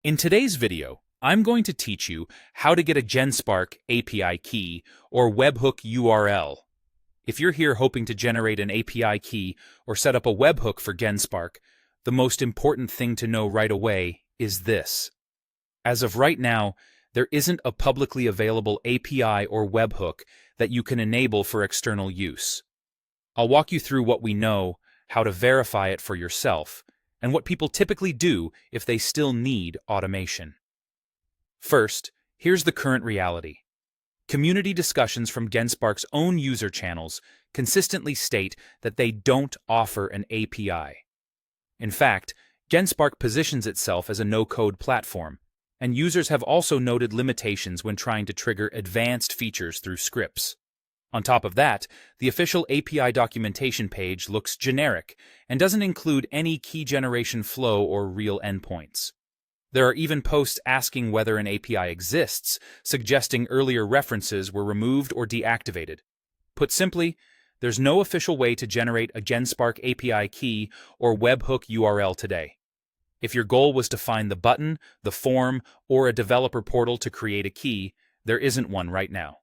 In today's video, I'm going to teach you how to get a Genspark API key or Webhook URL. If you're here hoping to generate an API key or set up a webhook for Genspark, the most important thing to know right away is this. As of right now, there isn't a publicly available API or webhook that you can enable for external use. I'll walk you through what we know, how to verify it for yourself, and what people typically do if they still need automation. First, here's the current reality. Community discussions from Genspark's own user channels consistently state that they don't offer an API. In fact, Genspark positions itself as a no-code platform, and users have also noted limitations when trying to trigger advanced features through scripts. On top of that, the official API documentation page looks generic and doesn't include any key generation flow or real endpoints. There are even posts asking whether an API exists, suggesting earlier references were removed or deactivated. Put simply, there's no official way to generate a Genspark API key or webhook URL today. If your goal was to find the button, the form, or a developer portal to create a key, there isn't one right now.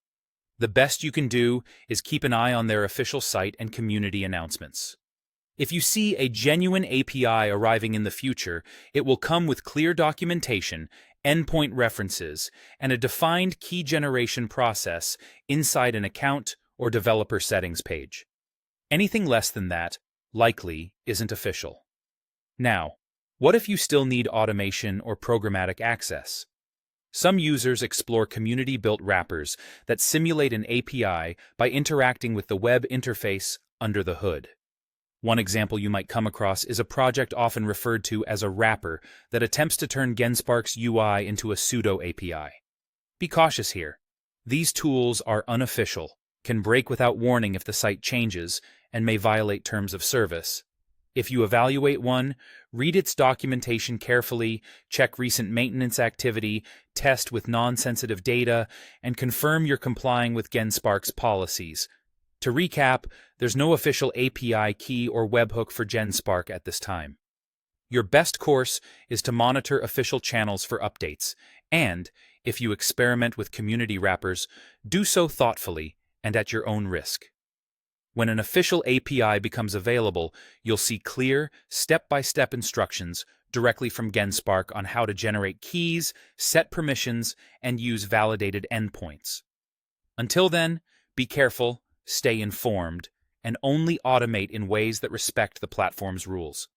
The best you can do is keep an eye on their official site and community announcements. If you see a genuine API arriving in the future, it will come with clear documentation, endpoint references, and a defined key generation process inside an account or developer settings page. Anything less than that likely isn't official. Now, what if you still need automation or programmatic access? Some users explore community-built wrappers that simulate an API by interacting with the web interface under the hood. One example you might come across is a project often referred to as a wrapper that attempts to turn Genspark's UI into a pseudo API. Be cautious here. These tools are unofficial, can break without warning if the site changes, and may violate terms of service. If you evaluate one, read its documentation carefully, check recent maintenance activity, test with non-sensitive data, and confirm you're complying with Genspark's policies. To recap, there's no official API key or webhook for Genspark at this time. Your best course is to monitor official channels for updates, and, if you experiment with community wrappers, do so thoughtfully and at your own risk. When an official API becomes available, you'll see clear, step-by-step instructions directly from Genspark on how to generate keys, set permissions, and use validated endpoints. Until then, be careful, stay informed, and only automate in ways that respect the platform's rules.